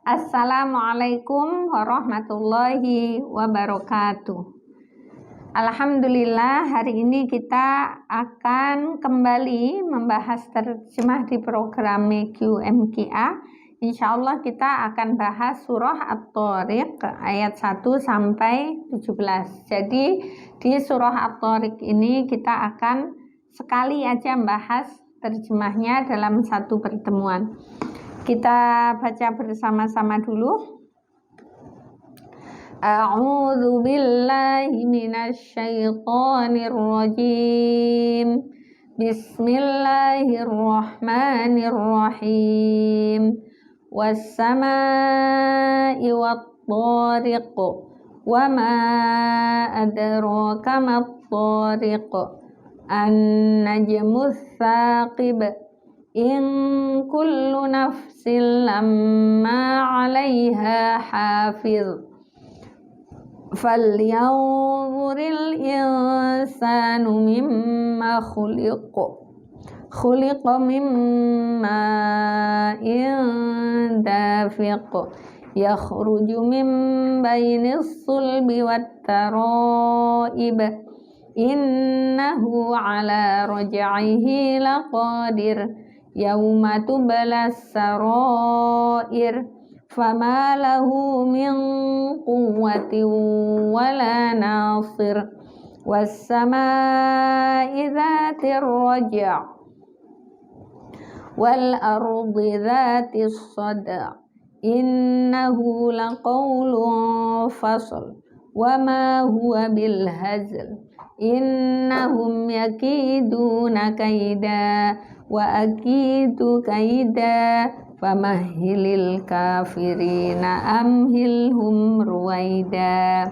Assalamualaikum warahmatullahi wabarakatuh. Alhamdulillah, hari ini kita akan kembali membahas terjemah di program QMQA. Insya Allah kita akan bahas surah At-Thariq ayat 1 sampai 17. Jadi di surah At-Thariq ini kita akan sekali aja membahas terjemahnya dalam satu pertemuan. Kita baca bersama-sama dulu. A'udzu billahi minasy syaithanir rajim. Bismillahirrahmanirrahim. Was-samaa'i wat-thariq. Wa ma adraka mat-thariq. An-najmus tsaqib. In kullu nafsin lamma 'alaiha hafiz. Falyanzuril insanu mimma khuliq. Khuliqa mimma dafiq. Yakhruju min bainis sulbi wat taraib. Innahu 'ala raj'ihi laqadir. Yauma tublas sarair. Fama lahu min quwwatin wala nasir. Was-samaa'i dzatir raj' wal ardi dzatis sad'. Innahu laqawlun fasl. Wa ma huwa bil hazl. Innahum yakiduna kaida wa akidu kaida famahilil kafirina amhilhum ruwaida.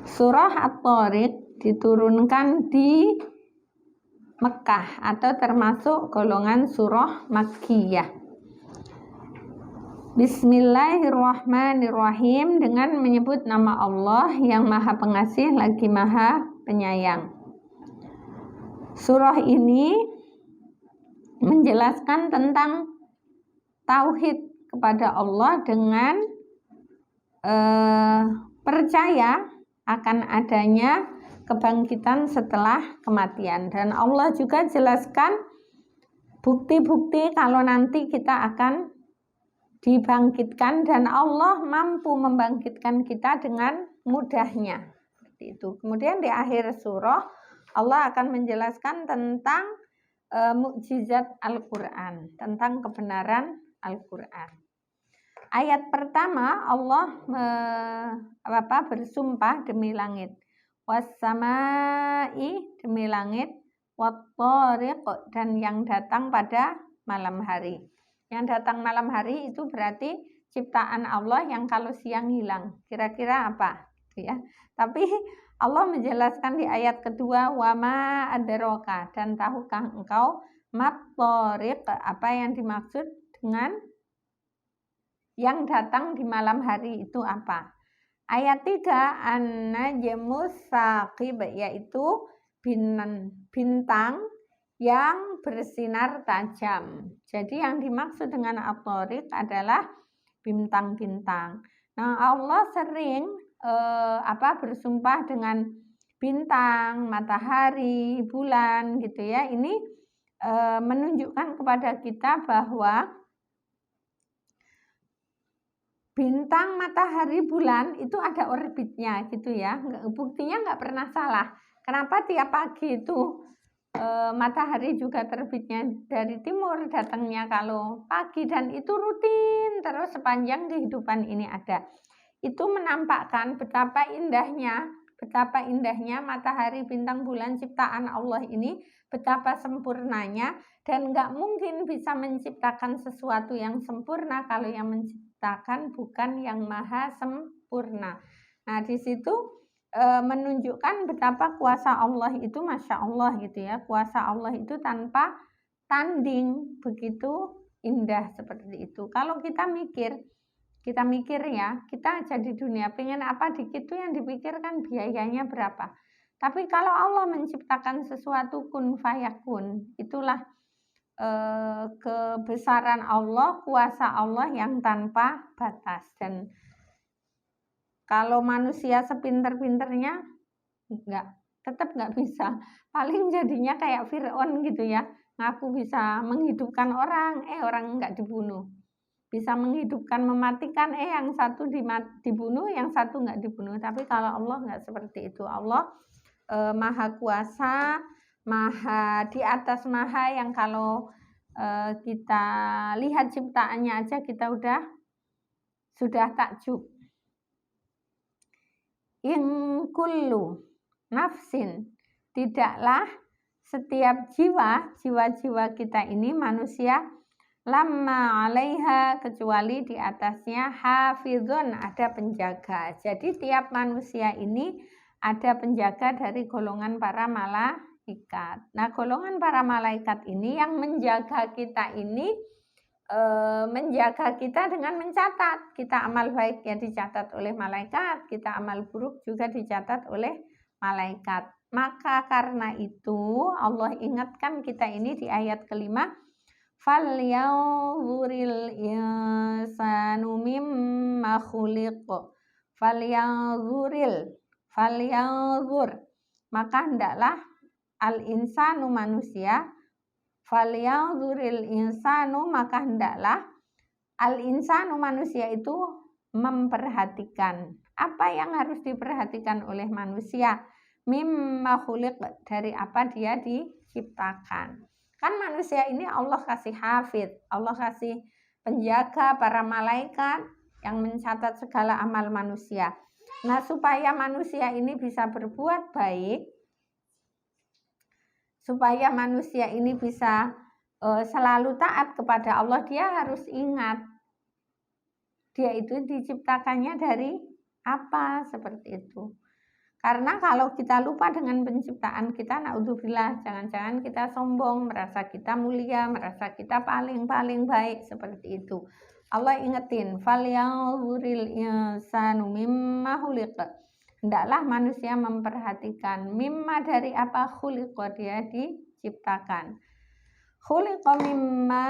Surah At-Thariq diturunkan di Mekah atau termasuk golongan surah Makkiyah. Bismillahirrahmanirrahim, dengan menyebut nama Allah yang Maha Pengasih lagi Maha Penyayang. Surah ini menjelaskan tentang tauhid kepada Allah dengan percaya akan adanya kebangkitan setelah kematian, dan Allah juga jelaskan bukti-bukti kalau nanti kita akan dibangkitkan dan Allah mampu membangkitkan kita dengan mudahnya. Seperti itu. Kemudian di akhir surah Allah akan menjelaskan tentang mukjizat Al-Quran, tentang kebenaran Al-Quran. Ayat pertama Allah bersumpah demi langit. Was-samaa'i, demi langit. Wat-thariq, dan yang datang pada malam hari. Yang datang malam hari itu berarti ciptaan Allah yang kalau siang hilang. Kira-kira apa? Ya. Tapi Allah menjelaskan di ayat kedua, wa ma adraka, dan tahukah engkau mat-thariq, apa yang dimaksud dengan yang datang di malam hari itu apa? Ayat 3, an-najmus tsaqib, yaitu bintang yang bersinar tajam. Jadi yang dimaksud dengan At-Thariq adalah bintang-bintang. Nah, Allah sering bersumpah dengan bintang, matahari, bulan gitu ya. Ini menunjukkan kepada kita bahwa bintang, matahari, bulan itu ada orbitnya gitu ya. Buktinya nggak pernah salah. Kenapa tiap pagi itu matahari juga terbitnya dari timur, datangnya kalau pagi, dan itu rutin terus sepanjang kehidupan ini ada. Itu menampakkan betapa indahnya matahari, bintang, bulan ciptaan Allah ini, betapa sempurnanya, dan nggak mungkin bisa menciptakan sesuatu yang sempurna kalau yang menciptakan bukan yang maha sempurna. Nah, di situ menunjukkan betapa kuasa Allah itu Masya Allah gitu ya. Kuasa Allah itu tanpa tanding, begitu indah seperti itu. Kalau kita mikir ya, kita aja di dunia pengen apa dikit tuh yang dipikirkan biayanya berapa. Tapi kalau Allah menciptakan sesuatu kun fayakun, itulah kebesaran Allah, kuasa Allah yang tanpa batas. Dan kalau manusia sepinter-pinternya tetap nggak bisa. Paling jadinya kayak Fir'aun gitu ya, ngaku bisa menghidupkan orang, orang nggak dibunuh. Bisa menghidupkan, mematikan, yang satu dibunuh, yang satu nggak dibunuh. Tapi kalau Allah nggak seperti itu. Allah maha kuasa, maha di atas maha, yang kalau kita lihat ciptaannya aja kita sudah takjub. In kullu nafsin, tidaklah setiap jiwa-jiwa kita ini manusia, lamma alaiha, kecuali di atasnya hafizun, ada penjaga. Jadi tiap manusia ini ada penjaga dari golongan para malaikat. Nah, golongan para malaikat ini yang menjaga kita ini, menjaga kita dengan mencatat. Kita amal baik ya dicatat oleh malaikat, kita amal buruk juga dicatat oleh malaikat. Maka karena itu Allah ingatkan kita ini di ayat kelima, falyanzuril insanu mimma khuliq. Falyanzur, maka hendaklah al-insanu manusia, falyanzuril insanu, maka hendaklah al-insanu manusia itu memperhatikan. Apa yang harus diperhatikan oleh manusia? Mimma khuliq, dari apa dia diciptakan. Kan manusia ini Allah kasih hafid, Allah kasih penjaga, para malaikat yang mencatat segala amal manusia. Nah, supaya manusia ini bisa berbuat baik, supaya manusia ini bisa selalu taat kepada Allah, dia harus ingat dia itu diciptakannya dari apa, seperti itu. Karena kalau kita lupa dengan penciptaan kita, naudzubillah, jangan-jangan kita sombong, merasa kita mulia, merasa kita paling baik, seperti itu. Allah ingetin, falyanzuril insanu mimma khuliq. Hendaklah manusia memperhatikan mimma, dari apa, khuliqa, dia diciptakan. Khuliqa mimma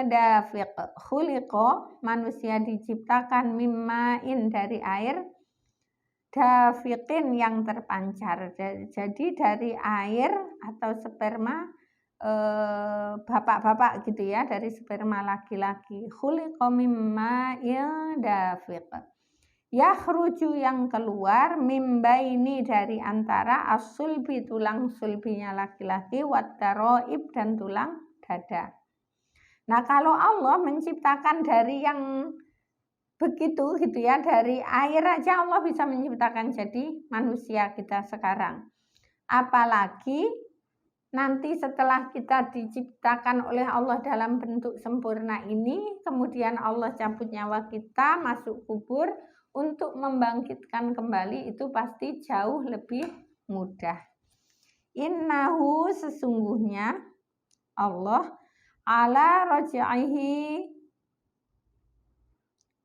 dafiq. Khuliqa, manusia diciptakan, mimma in, dari air, dafiqin, yang terpancar. Jadi dari air atau sperma bapak-bapak gitu ya, dari sperma laki-laki. Khuliqa mimma dafiq. Yakhruju, yang keluar, mimbaini, dari antara as-sulbi, tulang sulbinya laki-laki, wat-taraib, dan tulang dada. Nah, kalau Allah menciptakan dari yang begitu gitu ya, dari air aja Allah bisa menciptakan jadi manusia kita sekarang. Apalagi nanti setelah kita diciptakan oleh Allah dalam bentuk sempurna ini, kemudian Allah cabut nyawa kita, masuk kubur, untuk membangkitkan kembali itu pasti jauh lebih mudah. Innahu, sesungguhnya Allah, ala raj'ihi,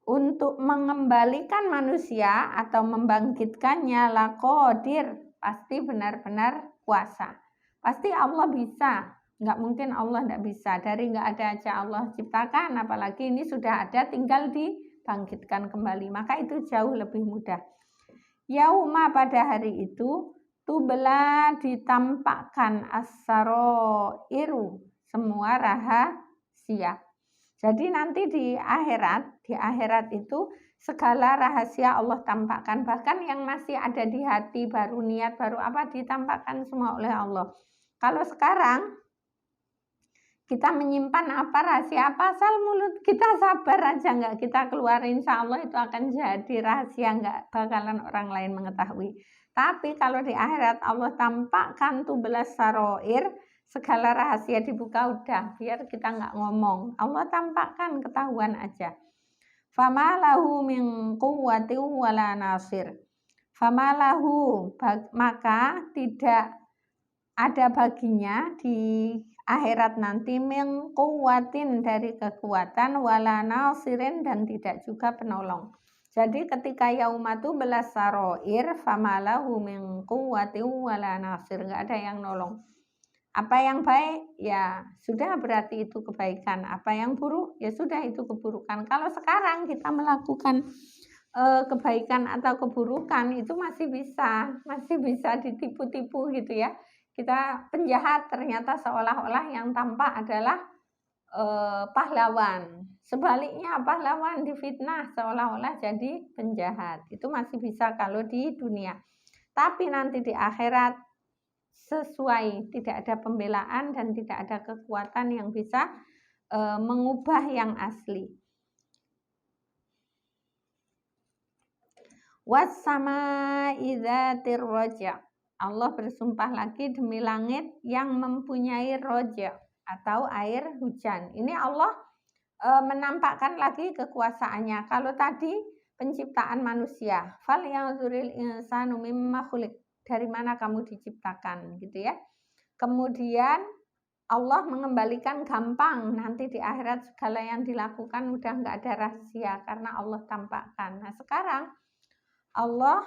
untuk mengembalikan manusia atau membangkitkannya, laqadir, pasti benar-benar kuasa. Pasti Allah bisa, nggak mungkin Allah nggak bisa. Dari nggak ada aja Allah ciptakan, apalagi ini sudah ada, tinggal dibangkitkan kembali, maka itu jauh lebih mudah. Yauma, pada hari itu, tubla, ditampakkan, as-sarairu, semua rahasia. Jadi nanti di akhirat itu segala rahasia Allah tampakkan, bahkan yang masih ada di hati, baru niat, baru apa, ditampakkan semua oleh Allah. Kalau sekarang kita menyimpan apa, rahasia apa, asal mulut kita sabar aja, nggak kita keluarin, insya Allah itu akan jadi rahasia, nggak bakalan orang lain mengetahui. Tapi kalau di akhirat Allah tampakkan belas saroir, segala rahasia dibuka, udah, biar kita nggak ngomong, Allah tampakkan, ketahuan aja. Fama lahu min quwwati wala nasir. Fama lahu, maka tidak ada baginya di akhirat nanti, min quwwatin, dari kekuatan, wala nasirin, dan tidak juga penolong. Jadi ketika yaumatu belas saroir, fama lahu min quwwatin wala nasir, nggak ada yang nolong. Apa yang baik ya sudah berarti itu kebaikan, apa yang buruk ya sudah itu keburukan. Kalau sekarang kita melakukan kebaikan atau keburukan itu masih bisa ditipu-tipu gitu ya. Kita penjahat ternyata seolah-olah yang tampak adalah pahlawan. Sebaliknya pahlawan difitnah seolah-olah jadi penjahat. Itu masih bisa kalau di dunia. Tapi nanti di akhirat sesuai, tidak ada pembelaan dan tidak ada kekuatan yang bisa mengubah yang asli. Wassama idzatir roja. Allah bersumpah lagi demi langit yang mempunyai roja atau air hujan. Ini Allah menampakkan lagi kekuasaannya. Kalau tadi penciptaan manusia, fal yanzuril insanu mimma khuliq, dari mana kamu diciptakan gitu ya. Kemudian Allah mengembalikan gampang, nanti di akhirat segala yang dilakukan udah nggak ada rahasia karena Allah tampakkan. Nah sekarang Allah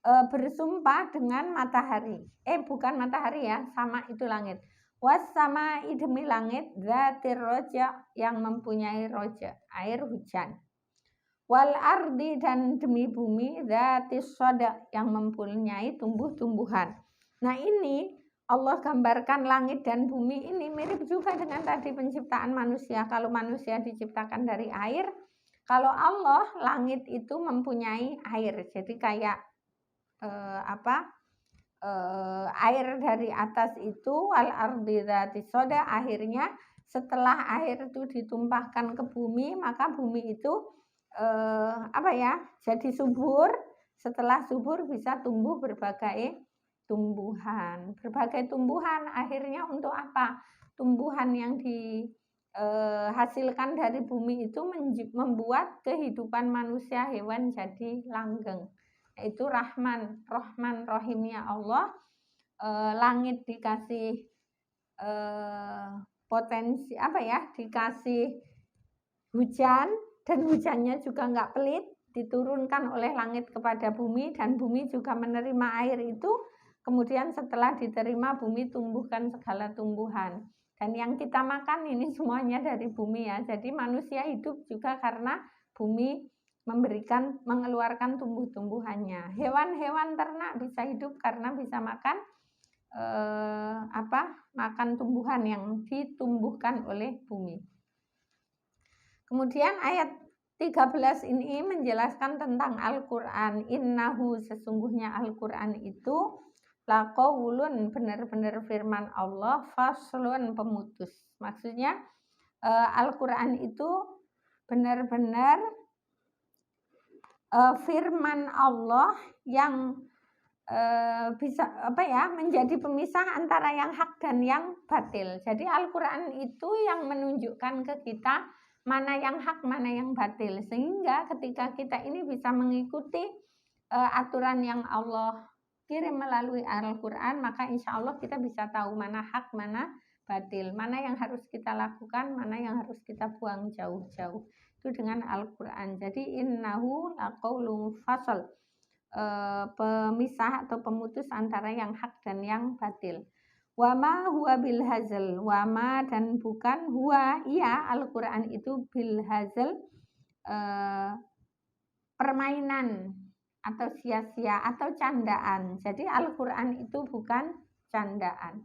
bersumpah dengan matahari. Bukan matahari ya, sama itu langit. Wassama demi langit, zatir roja yang mempunyai roja, air hujan. Wal ardi dan demi bumi, zatis soda yang mempunyai tumbuh-tumbuhan. Nah ini Allah gambarkan langit dan bumi ini mirip juga dengan tadi penciptaan manusia. Kalau manusia diciptakan dari air, kalau Allah langit itu mempunyai air. Jadi kayak air dari atas itu wal ardi dzati soda, akhirnya setelah air itu ditumpahkan ke bumi maka bumi itu jadi subur. Setelah subur bisa tumbuh berbagai tumbuhan. Berbagai tumbuhan akhirnya untuk apa? Tumbuhan yang dihasilkan dari bumi itu membuat kehidupan manusia hewan jadi langgeng. Itu Rahman Rahimnya Allah. Langit dikasih potensi dikasih hujan, dan hujannya juga nggak pelit, diturunkan oleh langit kepada bumi, dan bumi juga menerima air itu. Kemudian setelah diterima, bumi tumbuhkan segala tumbuhan, dan yang kita makan ini semuanya dari bumi ya. Jadi manusia hidup juga karena bumi mengeluarkan tumbuh-tumbuhannya. Hewan-hewan ternak bisa hidup karena bisa makan makan tumbuhan yang ditumbuhkan oleh bumi. Kemudian ayat 13 ini menjelaskan tentang Al-Quran. Innahu, sesungguhnya Al-Quran itu laqaulun, benar-benar firman Allah, faslun, pemutus. Maksudnya Al-Quran itu benar-benar firman Allah yang bisa menjadi pemisah antara yang hak dan yang batil. Jadi Al-Quran itu yang menunjukkan ke kita mana yang hak, mana yang batil, sehingga ketika kita ini bisa mengikuti aturan yang Allah kirim melalui Al-Quran, maka insya Allah kita bisa tahu mana hak, mana batil, mana yang harus kita lakukan, mana yang harus kita buang jauh-jauh. Itu dengan Al-Quran. Jadi innahu laqaulun fasl, pemisah atau pemutus antara yang hak dan yang batil. Wama huwa bil hazl, wama dan bukan huwa, iya Al-Quran itu bil hazl, permainan atau sia-sia atau candaan. Jadi Al-Quran itu bukan candaan.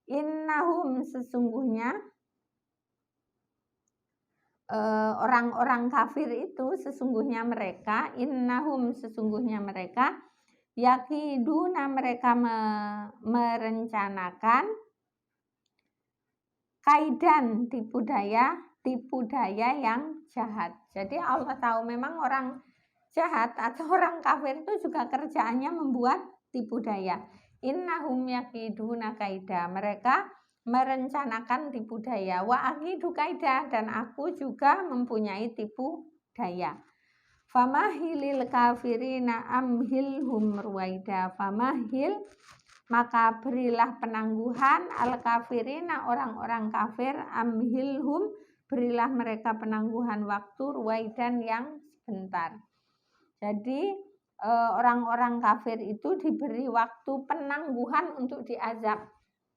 Innahum, sesungguhnya orang-orang kafir itu, sesungguhnya mereka, innahum, sesungguhnya mereka, yakiduna, mereka merencanakan, kaidan, tipu daya yang jahat. Jadi Allah tahu memang orang jahat atau orang kafir itu juga kerjaannya membuat tipu daya. Innahum yakiduna kaida, mereka merencanakan tipu daya. Wa akidu kaidah, dan aku juga mempunyai tipu daya. Famahilil kafirina amhilhum ruwaida. Famahil, maka berilah penangguhan, al kafirina, orang-orang kafir, amhilhum, berilah mereka penangguhan waktu, ruwaidan, yang sebentar. Jadi orang-orang kafir itu diberi waktu penangguhan untuk diazab.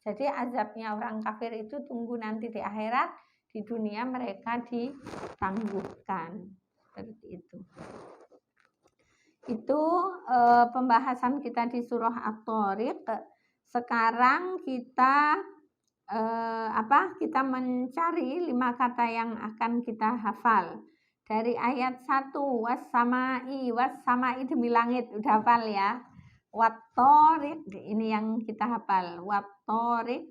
Jadi azabnya orang kafir itu tunggu nanti di akhirat, di dunia mereka ditangguhkan. Seperti itu. Itu pembahasan kita di surah At-Thariq. Sekarang kita kita mencari 5 kata yang akan kita hafal. Dari ayat 1, was-samai demi langit, udah hafal ya. Wat-thariq, ini yang kita hafal. Wat-thariq,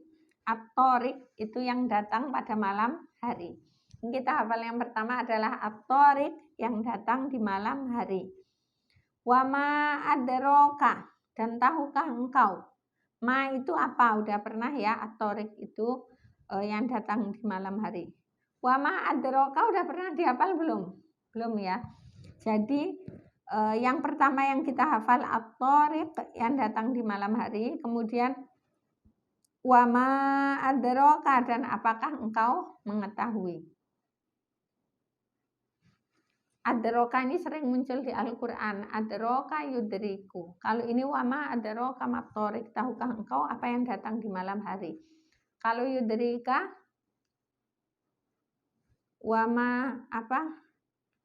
at-thariq itu yang datang pada malam hari. Kita hafal yang pertama adalah at-thariq, yang datang di malam hari. Wama adraka, dan tahukah engkau? Ma itu apa? Udah pernah ya, at-thariq itu yang datang di malam hari. Wama adraka udah pernah dihafal belum? Belum ya. Jadi yang pertama yang kita hafal at-thariq, yang datang di malam hari. Kemudian wama adraka, dan apakah engkau mengetahui? Adraka ini sering muncul di Al-Quran. Adraka yudriku. Kalau ini wama adraka mat-thariq, tahukah engkau apa yang datang di malam hari? Kalau yudrika, wama apa?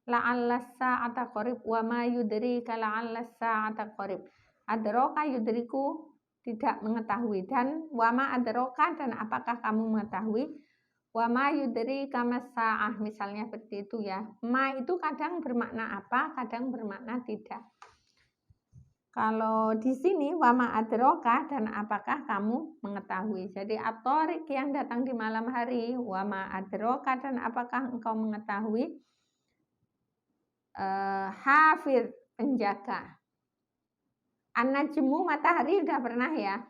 La'allas sa'ata qarib, wama yudrika la'allas sa'ata qarib. Adraka yudriku, tidak mengetahui. Dan wama adraka, dan apakah kamu mengetahui? Wama yudrika mas-sa'ah, misalnya seperti itu ya. Ma itu kadang bermakna apa, kadang bermakna tidak. Kalau di sini wama adraka, dan apakah kamu mengetahui. Jadi at-thariq yang datang di malam hari, wama adraka, dan apakah engkau mengetahui. Hafiz, penjaga. An-najmu, matahari, udah pernah ya.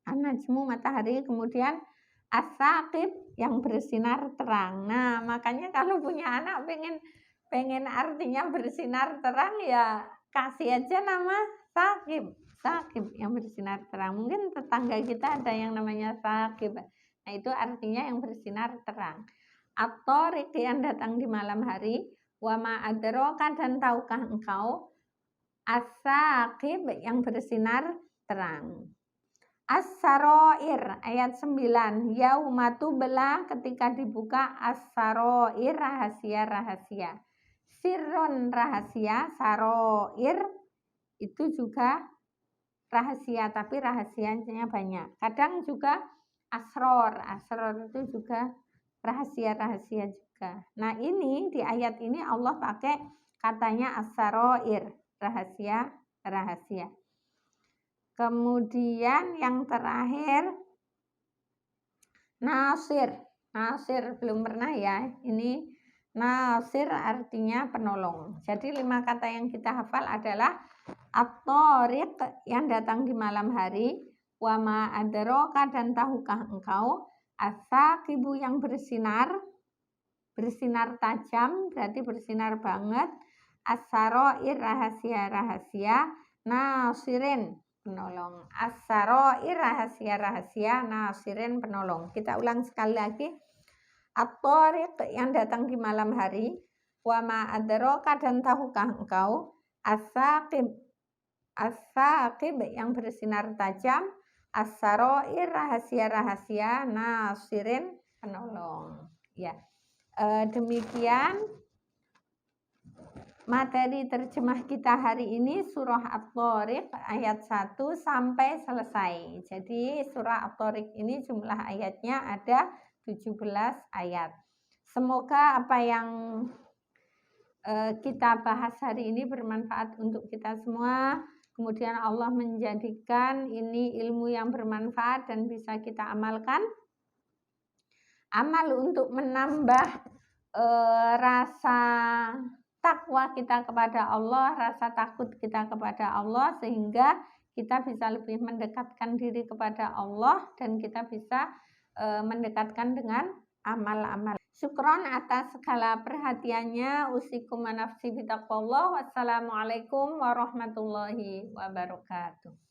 An-najmu, matahari. Kemudian as-saqib, yang bersinar terang. Nah, makanya kalau punya anak pengen artinya bersinar terang, ya kasih aja nama saqib. Saqib, yang bersinar terang. Mungkin tetangga kita ada yang namanya saqib. Nah, itu artinya yang bersinar terang. At-thariq, yang datang di malam hari. Wama adraka, dan tahukah engkau? As-saqib, yang bersinar terang. As-saroir, ayat 9. Yaumatu bela, ketika dibuka. As-saroir, rahasia-rahasia. Sirron, rahasia. Saroir itu juga rahasia, tapi rahasianya banyak. Kadang juga asror. Asror itu juga rahasia-rahasia juga. Nah, ini di ayat ini Allah pakai katanya as-saroir, rahasia-rahasia. Kemudian yang terakhir nasir. Nasir belum pernah ya. Ini nasir artinya penolong. Jadi 5 kata yang kita hafal adalah at-thariq, yang datang di malam hari. Wama adraka, dan tahukah engkau? As-saqibu, yang bersinar. Bersinar tajam, berarti bersinar banget. As-saroir, rahasia-rahasia. Nasirin, penolong. As-saroir, rahasia-rahasia. Nasirin, penolong. Kita ulang sekali lagi. At-thariq, yang datang di malam hari. Wama adraka, dan tahukah engkau? As-saqib, as-saqib, yang bersinar tajam. As-saroir, rahasia-rahasia. Nasirin, penolong. Ya, demikian materi terjemah kita hari ini, surah At-Thariq ayat 1 sampai selesai. Jadi surah At-Thariq ini jumlah ayatnya ada 17 ayat. Semoga apa yang kita bahas hari ini bermanfaat untuk kita semua. Kemudian Allah menjadikan ini ilmu yang bermanfaat dan bisa kita amalkan. Amal untuk menambah rasa takwa kita kepada Allah, rasa takut kita kepada Allah, sehingga kita bisa lebih mendekatkan diri kepada Allah dan kita bisa mendekatkan dengan amal-amal. Syukron atas segala perhatiannya. Usikum wa nafsi bitaqwallah. Wassalamualaikum warahmatullahi wabarakatuh.